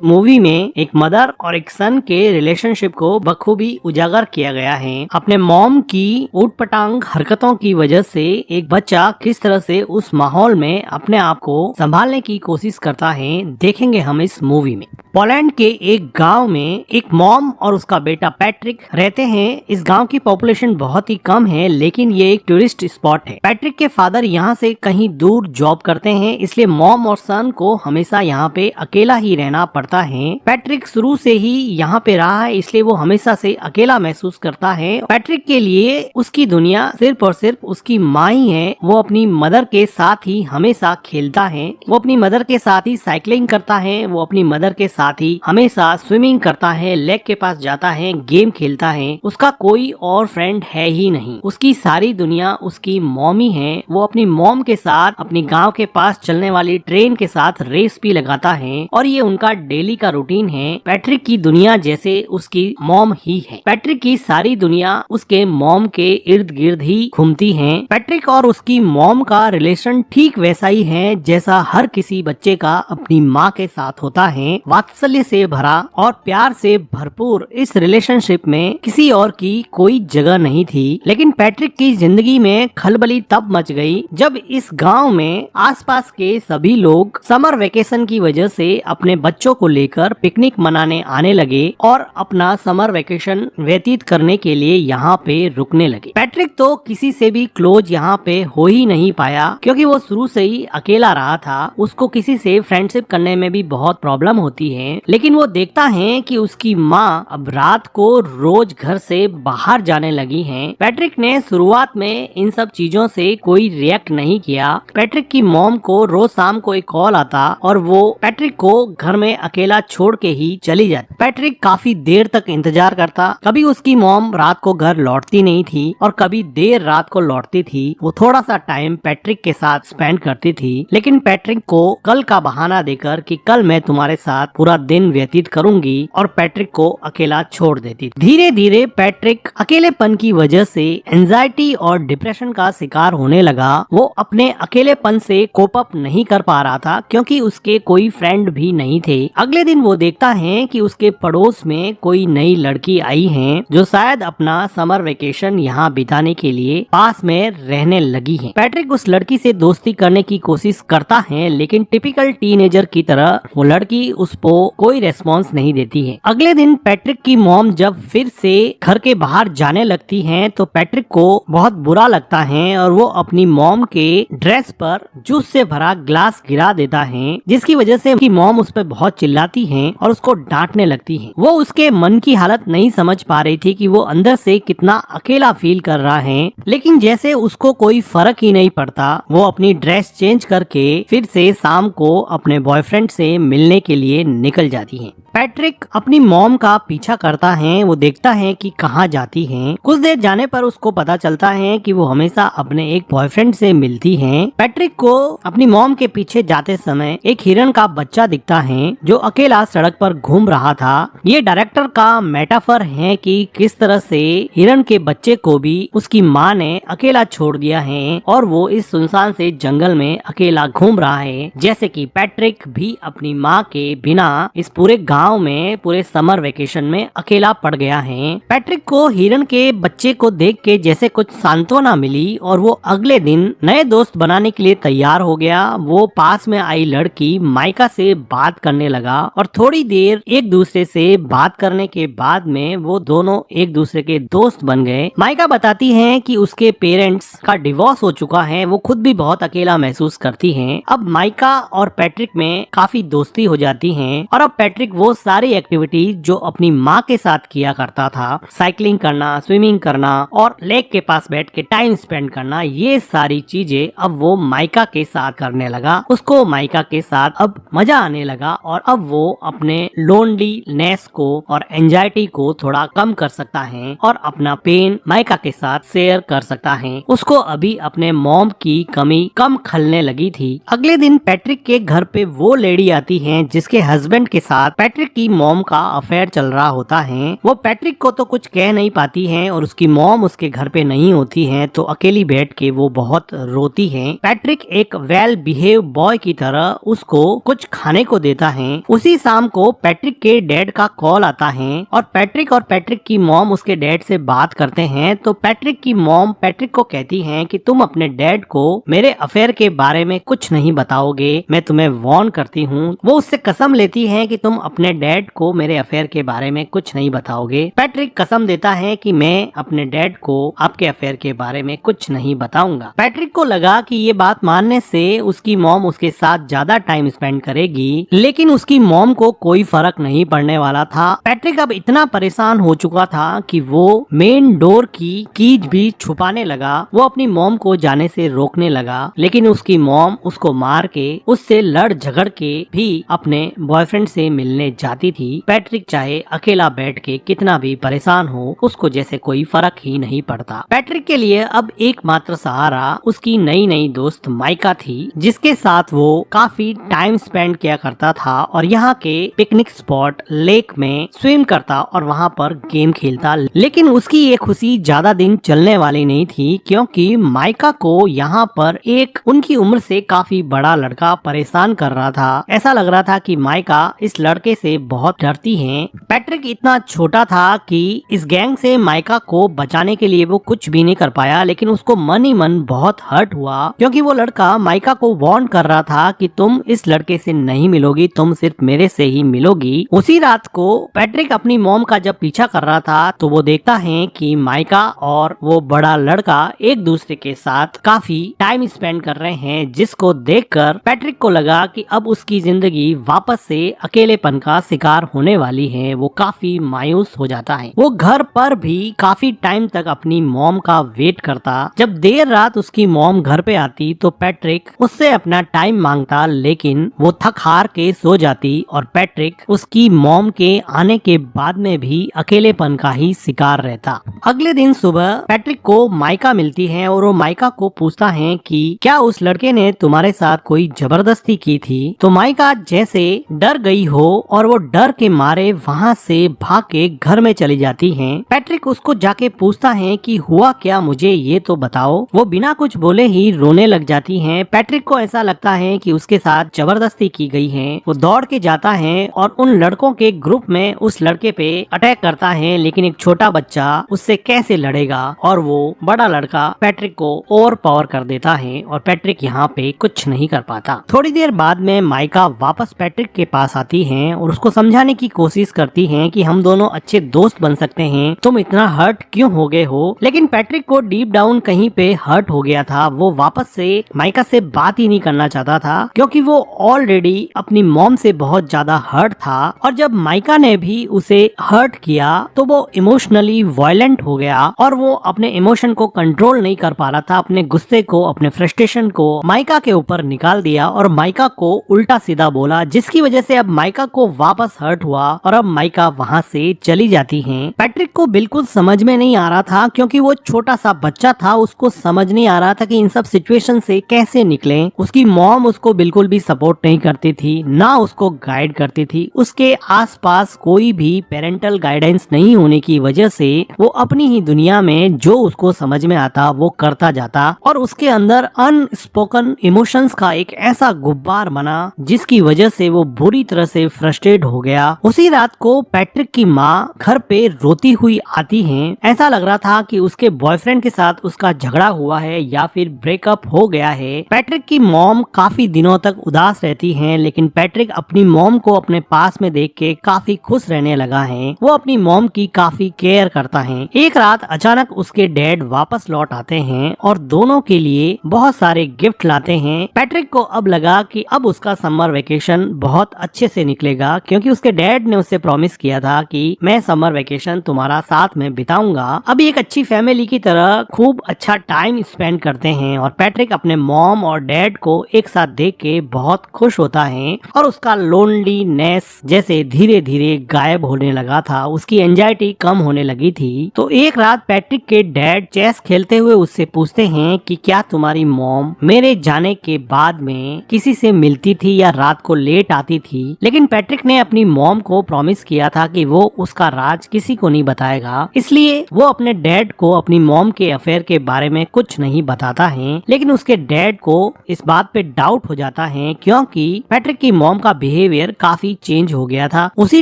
Movie में एक mother और एक सन के रिलेशनशिप को बखूबी उजागर किया गया है। अपने मॉम की ऊटपटांग हरकतों की वजह से एक बच्चा किस तरह से उस माहौल में अपने आप को संभालने की कोशिश करता है, देखेंगे हम इस मूवी में। पोलैंड के एक गांव में एक मॉम और उसका बेटा पैट्रिक रहते हैं। इस गांव की पॉपुलेशन बहुत ही कम है, लेकिन ये एक टूरिस्ट स्पॉट है। पैट्रिक के फादर यहाँ से कहीं दूर जॉब करते हैं, इसलिए मॉम और सन को हमेशा यहाँ पे अकेला ही रहना पड़ता है। पैट्रिक शुरू से ही यहाँ पे रहा है, इसलिए वो हमेशा से अकेला महसूस करता है। पैट्रिक के लिए उसकी दुनिया सिर्फ और सिर्फ उसकी माँ ही है। वो अपनी मदर के साथ ही हमेशा खेलता है, वो अपनी मदर के साथ ही साइकिलिंग करता है, वो अपनी मदर के साथ ही हमेशा स्विमिंग करता है, लेक के पास जाता है, गेम खेलता है। उसका कोई और फ्रेंड है ही नहीं। उसकी सारी दुनिया उसकी मॉमी है। वो अपनी मॉम के साथ अपनी गांव के पास चलने वाली ट्रेन के साथ रेस भी लगाता है और ये उनका डेली का रूटीन है। पैट्रिक की दुनिया जैसे उसकी मॉम ही है। पैट्रिक की सारी दुनिया उसके मॉम के इर्द गिर्द ही घूमती है। पैट्रिक और उसकी मॉम का रिलेशन ठीक वैसा ही है जैसा हर किसी बच्चे का अपनी माँ के साथ होता है। वात्सल्य से भरा और प्यार से भरपूर इस रिलेशनशिप में किसी और की कोई जगह नहीं थी। लेकिन पैट्रिक की जिंदगी में खलबली तब मच गई जब इस गांव में आसपास के सभी लोग समर वेकेशन की वजह से अपने बच्चों को लेकर पिकनिक मनाने आने लगे और अपना समर वेकेशन व्यतीत करने के लिए यहाँ पे रुकने लगे। पैट्रिक तो किसी से भी क्लोज यहाँ पे हो ही नहीं पाया, क्योंकि वो शुरू से ही अकेला रहा था। उसको किसी से फ्रेंडशिप करने में भी बहुत प्रॉब्लम होती है। लेकिन वो देखता है कि उसकी माँ अब रात को रोज घर से बाहर जाने लगी हैं। पैट्रिक ने शुरुआत में इन सब चीजों से कोई रिएक्ट नहीं किया। पैट्रिक की मॉम को रोज शाम को एक कॉल आता और वो पैट्रिक को घर में अकेला छोड़ के ही चली जाती। पैट्रिक काफी देर तक इंतजार करता। कभी उसकी मॉम रात को घर लौटती नहीं थी और कभी देर रात को लौटती थी। वो थोड़ा सा टाइम पैट्रिक के साथ स्पेंड करती थी, लेकिन पैट्रिक को कल का बहाना देकर कि कल मैं तुम्हारे साथ पूरा दिन व्यतीत करूंगी और पैट्रिक को अकेला छोड़ देती थी। धीरे धीरे पैट्रिक अकेलेपन की वजह से एंजाइटी और डिप्रेशन का शिकार होने लगा। वो अपने अकेलेपन से कोप अप नहीं कर पा रहा था, क्योंकि उसके कोई फ्रेंड भी नहीं थे। अगले दिन वो देखता है कि उसके पड़ोस में कोई नई लड़की आई है जो शायद अपना समर वेकेशन यहाँ बिताने के लिए पास में रहने लगी है। पैट्रिक उस लड़की से दोस्ती करने की कोशिश करता है, लेकिन टिपिकल टीनेजर की तरह वो लड़की उसको कोई रेस्पॉन्स नहीं देती है। अगले दिन पैट्रिक की मॉम जब फिर से घर के बाहर जाने लगती हैं, तो पैट्रिक को बहुत बुरा लगता है और वो अपनी मॉम के ड्रेस पर जूस से भरा ग्लास गिरा देता है, जिसकी वजह से उसकी मॉम उस पर बहुत चिल्लाती है और उसको डांटने लगती है। वो उसके मन की हालत नहीं समझ पा रही थी कि वो अंदर से कितना अकेला फील कर रहा है, लेकिन जैसे उसको कोई फर्क ही नहीं पड़ता, वो अपनी ड्रेस चेंज करके फिर से शाम को अपने बॉयफ्रेंड से मिलने के लिए निकल जाती है। पैट्रिक अपनी मॉम का पीछा करता है। वो देखता है कि कहाँ जाती हैं। कुछ देर जाने पर उसको पता चलता है कि वो हमेशा अपने एक बॉयफ्रेंड से मिलती हैं। पैट्रिक को अपनी मॉम के पीछे जाते समय एक हिरन का बच्चा दिखता है जो अकेला सड़क पर घूम रहा था। ये डायरेक्टर का मेटाफर है कि किस तरह से हिरन के बच्चे को भी उसकी माँ ने अकेला छोड़ दिया है और वो इस सुनसान से जंगल में अकेला घूम रहा है, जैसे कि पैट्रिक भी अपनी माँ के बिना इस पूरे गांव में पूरे समर वेकेशन में अकेला पड़ गया है। पैट्रिक को हिरन के बच्चे को देख के जैसे कुछ सांत्वना मिली और वो अगले दिन नए दोस्त बनाने के लिए तैयार हो गया। वो पास में आई लड़की माइका से बात करने लगा और थोड़ी देर एक दूसरे से बात करने के बाद में वो दोनों एक दूसरे के दोस्त बन गए। माइका बताती है कि उसके पेरेंट्स का डिवोर्स हो चुका है। वो खुद भी बहुत अकेला महसूस करती है। अब माइका और पैट्रिक में काफी दोस्ती हो जाती है और अब पैट्रिक वो सारी एक्टिविटीज जो अपनी माँ के साथ किया करता था, साइकिलिंग करना, स्विमिंग करना और लेक के पास बैठ के टाइम स्पेंड करना, ये सारी चीजें अब वो माइका के साथ करने लगा। उसको माइका के साथ अब मजा आने लगा और अब वो अपने लोनलीनेस को और एंजाइटी को थोड़ा कम कर सकता है और अपना पेन माइका के साथ शेयर कर सकता है। उसको अभी अपने मॉम की कमी कम खलने लगी थी। अगले दिन पैट्रिक के घर पे वो लेडी आती है जिसके हस्बैंड हस्बैंड के साथ पैट्रिक की मॉम का अफेयर चल रहा होता है। वो पैट्रिक को तो कुछ कह नहीं पाती है और उसकी मॉम उसके घर पे नहीं होती है, तो अकेली बैठ के वो बहुत रोती है। पैट्रिक एक वेल बिहेव बॉय की तरह उसको कुछ खाने को देता है। उसी शाम को पैट्रिक के डैड का कॉल आता है और पैट्रिक की मॉम उसके डैड से बात करते हैं। तो पैट्रिक की मॉम पैट्रिक को कहती है कि तुम अपने डैड को मेरे अफेयर के बारे में कुछ नहीं बताओगे, मैं तुम्हें वार्न करती हूँ। वो उससे कसम लेती है कि तुम अपने डैड को मेरे अफेयर के बारे में कुछ नहीं बताओगे। पैट्रिक कसम देता है कि मैं अपने डैड को आपके अफेयर के बारे में कुछ नहीं बताऊंगा। पैट्रिक को लगा कि ये बात मानने से उसकी मॉम उसके साथ ज्यादा टाइम स्पेंड करेगी, लेकिन उसकी मॉम को कोई फर्क नहीं पड़ने वाला था। पैट्रिक अब इतना परेशान हो चुका था कि वो मेन डोर की कीज भी छुपाने लगा। वो अपनी मॉम को जाने से रोकने लगा, लेकिन उसकी मॉम उसको मार के उससे लड़ झगड़ के भी अपने बॉयफ्रेंड से मिलने जाती थी। पैट्रिक चाहे अकेला बैठ के कितना भी परेशान हो, उसको जैसे कोई फर्क ही नहीं पड़ता। पैट्रिक के लिए अब एकमात्र सहारा उसकी नई नई दोस्त माइका थी, जिसके साथ वो काफी टाइम स्पेंड किया करता था और यहाँ के पिकनिक स्पॉट लेक में स्विम करता और वहाँ पर गेम खेलता। लेकिन उसकी ये खुशी ज्यादा दिन चलने वाली नहीं थी, क्योंकि माइका को यहाँ पर एक उनकी उम्र से काफी बड़ा लड़का परेशान कर रहा था। ऐसा लग रहा था कि माइका इस लड़के से बहुत डरती है। पैट्रिक इतना छोटा था कि इस गैंग से माइका को बचाने के लिए वो कुछ भी नहीं कर पाया, लेकिन उसको मन ही मन बहुत हर्ट हुआ, क्योंकि वो लड़का माइका को वार्न कर रहा था कि तुम इस लड़के से नहीं मिलोगी, तुम सिर्फ मेरे से ही मिलोगी। उसी रात को पैट्रिक अपनी मॉम का जब पीछा कर रहा था तो वो देखता है कि माइका और वो बड़ा लड़का एक दूसरे के साथ काफी टाइम स्पेंड कर रहे हैं, जिसको देखकर पैट्रिक को लगा कि अब उसकी जिंदगी वापस से अकेलेपन का शिकार होने वाली है। वो काफी मायूस हो जाता है। वो घर पर भी काफी टाइम तक अपनी मॉम का वेट करता। जब देर रात उसकी मॉम घर पे आती तो पैट्रिक उससे अपना टाइम मांगता, लेकिन वो थक हार के सो जाती और पैट्रिक उसकी मॉम के आने के बाद में भी अकेलेपन का ही शिकार रहता। अगले दिन सुबह पैट्रिक को माइका मिलती है और वो माइका को पूछता है कि क्या उस लड़के ने तुम्हारे साथ कोई जबरदस्ती की थी। तो माइका जैसे डर गई हो और वो डर के मारे वहाँ से भाग के घर में चली जाती है। पैट्रिक उसको जाके पूछता है कि हुआ क्या, मुझे ये तो बताओ। वो बिना कुछ बोले ही रोने लग जाती है। पैट्रिक को ऐसा लगता है कि उसके साथ जबरदस्ती की गई है। वो दौड़ के जाता है और उन लड़कों के ग्रुप में उस लड़के पे अटैक करता है, लेकिन एक छोटा बच्चा उससे कैसे लड़ेगा और वो बड़ा लड़का पैट्रिक को ओवर पावर कर देता है और पैट्रिक यहाँ पे कुछ नहीं कर पाता। थोड़ी देर बाद में माइका वापस पैट्रिक के पास आती है और उसको समझाने की कोशिश करती है कि हम दोनों अच्छे दोस्त बन सकते हैं, तुम इतना हर्ट क्यों हो गए हो। लेकिन पैट्रिक को डीप डाउन कहीं पे हर्ट हो गया था। वो वापस से माइका से बात ही नहीं करना चाहता था, क्योंकि वो ऑलरेडी अपनी मॉम से बहुत ज्यादा हर्ट था और जब माइका ने भी उसे हर्ट किया तो वो इमोशनली वायलेंट हो गया और वो अपने इमोशन को कंट्रोल नहीं कर पा रहा था। अपने गुस्से को, अपने फ्रस्ट्रेशन को माइका के ऊपर निकाल दिया और माइका को उल्टा सीधा बोला, जिसकी वजह से अब माइका को वापस हर्ट हुआ और अब माइका वहाँ से चली जाती है। पैट्रिक को बिल्कुल समझ में नहीं आ रहा था, क्योंकि वो छोटा सा बच्चा था, उसको समझ नहीं आ रहा था कि इन सब सिचुएशन से कैसे निकले। उसकी मॉम उसको बिल्कुल भी सपोर्ट नहीं करती थी, ना उसको गाइड करती थी। उसके आसपास कोई भी पेरेंटल गाइडेंस नहीं होने की वजह से वो अपनी ही दुनिया में जो उसको समझ में आता वो करता जाता और उसके अंदर अनस्पोकन इमोशंस का एक ऐसा गुब्बार बना, जिसकी वजह से वो बुरी तरह से फ्रस्ट्रेट हो गया। उसी रात को पैट्रिक की माँ घर पे रोती हुई आती है। ऐसा लग रहा था कि उसके बॉयफ्रेंड के साथ उसका झगड़ा हुआ है या फिर ब्रेकअप हो गया है। पैट्रिक की मॉम काफी दिनों तक उदास रहती हैं, लेकिन पैट्रिक अपनी मॉम को अपने पास में देख के काफी खुश रहने लगा है। वो अपनी मॉम की काफी केयर करता है। एक रात अचानक उसके डैड वापस लौट आते हैं और दोनों के लिए बहुत सारे गिफ्ट लाते हैं। पैट्रिक को अब लगा कि अब उसका समर वेकेशन बहुत अच्छे से निकलेगा, क्योंकि उसके डैड ने उससे प्रॉमिस किया था कि मैं समर वेकेशन तुम्हारा साथ में बिताऊंगा। अब एक अच्छी फैमिली की तरह खूब अच्छा टाइम स्पेंड करते हैं और पैट्रिक अपने मॉम और डैड को एक साथ देख के बहुत खुश होता है और उसका लोनलीनेस जैसे धीरे धीरे गायब होने लगा था, उसकी एंजाइटी कम होने लगी थी। तो एक रात पैट्रिक के डैड चेस खेलते हुए उससे पूछते हैं कि क्या तुम्हारी मॉम मेरे जाने के बाद में किसी से मिलती थी या रात को लेट आती थी। थी, लेकिन पैट्रिक ने अपनी मॉम को प्रॉमिस किया था कि वो उसका राज किसी को नहीं बताएगा, इसलिए वो अपने डैड को अपनी मॉम के अफेयर के बारे में कुछ नहीं बताता है। लेकिन उसके डैड को इस बात पे डाउट हो जाता है क्योंकि पैट्रिक की मॉम का बिहेवियर काफी चेंज हो गया था। उसी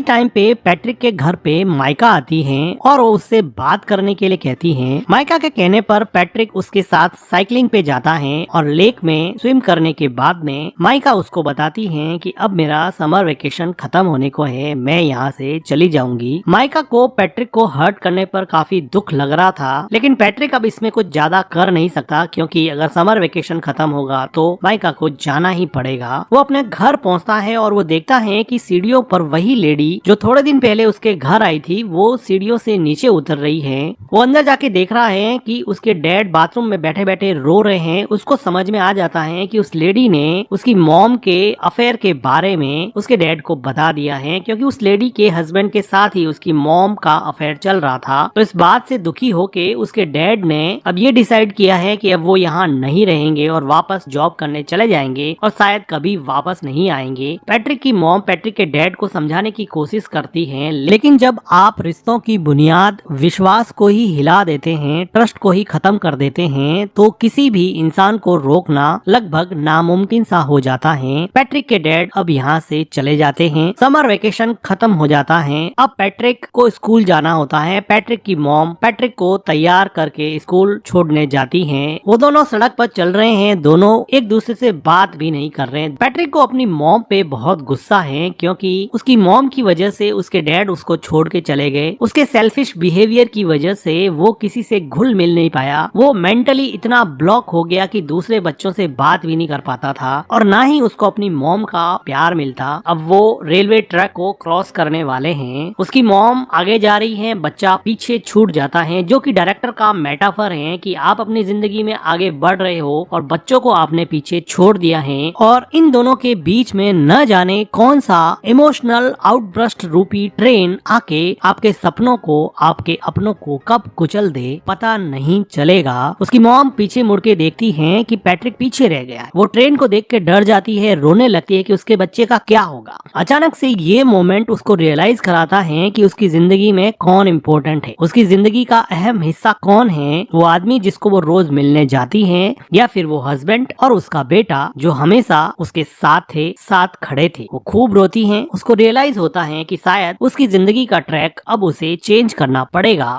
टाइम पे पैट्रिक के घर पे माइका आती है और वो उससे बात करने के लिए कहती है। माइका के कहने पर पैट्रिक उसके साथ साइकिलिंग पे जाता है और लेक में स्विम करने के बाद में माइका उसको बताती है कि अब मेरा समर वेकेशन खत्म होने को है, मैं यहाँ से चली जाऊंगी। माइका को पैट्रिक को हर्ट करने पर काफी दुख लग रहा था, लेकिन पैट्रिक अब इसमें कुछ ज्यादा कर नहीं सकता क्योंकि अगर समर वेकेशन खत्म होगा तो माइका को जाना ही पड़ेगा। वो अपने घर पहुंचता है और वो देखता है कि सीढ़ियों पर वही लेडी जो थोड़े दिन पहले उसके घर आई थी वो सीढ़ियों से नीचे उतर रही है। वो अंदर जाके देख रहा है कि उसके डैड बाथरूम में बैठे बैठे रो रहे हैं। उसको समझ में आ जाता है कि उस लेडी ने उसकी मॉम के अफेयर के बारे में उसके डैड को बता दिया है, क्योंकि उस लेडी के हस्बैंड के साथ ही उसकी मॉम का अफेयर चल रहा था। तो इस बात से दुखी होके उसके डैड ने अब ये डिसाइड किया है कि अब वो यहाँ नहीं रहेंगे और वापस जॉब करने चले जाएंगे और शायद कभी वापस नहीं आएंगे। पैट्रिक की मॉम पैट्रिक के डैड को समझाने की कोशिश करती है, लेकिन जब आप रिश्तों की बुनियाद विश्वास को ही हिला देते हैं, ट्रस्ट को ही खत्म कर देते हैं, तो किसी भी इंसान को रोकना लगभग नामुमकिन सा हो जाता है। पैट्रिक के डैड अब यहाँ से चले जाते हैं। समर वेकेशन खत्म हो जाता है। अब पैट्रिक को स्कूल जाना होता है। पैट्रिक की मॉम पैट्रिक को तैयार करके स्कूल छोड़ने जाती हैं। वो दोनों सड़क पर चल रहे हैं, दोनों एक दूसरे से बात भी नहीं कर रहे हैं। पैट्रिक को अपनी मॉम पे बहुत गुस्सा है क्योंकि उसकी मॉम की वजह से उसके डैड उसको छोड़ के चले गए। उसके सेल्फिश बिहेवियर की वजह से वो किसी से घुल मिल नहीं पाया। वो मेंटली इतना ब्लॉक हो गया कि दूसरे बच्चों से बात भी नहीं कर पाता था और ना ही उसको अपनी मॉम का प्यार मिलता। अब वो रेलवे ट्रैक को क्रॉस करने वाले हैं। उसकी मॉम आगे जा रही है, बच्चा पीछे छूट जाता है, जो कि डायरेक्टर का मेटाफर है कि आप अपनी जिंदगी में आगे बढ़ रहे हो और बच्चों को आपने पीछे छोड़ दिया है। और इन दोनों के बीच में न जाने कौन सा इमोशनल आउटबर्स्ट रूपी ट्रेन आके आपके सपनों को, आपके अपनों को कब कुचल दे पता नहीं चलेगा। उसकी मॉम पीछे मुड़ के देखती है कि पैट्रिक पीछे रह गया है। वो ट्रेन को देख के डर जाती है, रोने लगती है कि उसके बच्चे का क्या होगा। अचानक से ये मोमेंट उसको रियलाइज कराता है कि उसकी जिंदगी में कौन इम्पोर्टेंट है, उसकी जिंदगी का अहम हिस्सा कौन है। वो आदमी जिसको वो रोज मिलने जाती है या फिर वो हस्बैंड और उसका बेटा जो हमेशा उसके साथ थे, साथ खड़े थे। वो खूब रोती है। उसको रियलाइज होता है कि शायद उसकी जिंदगी का ट्रैक अब उसे चेंज करना पड़ेगा।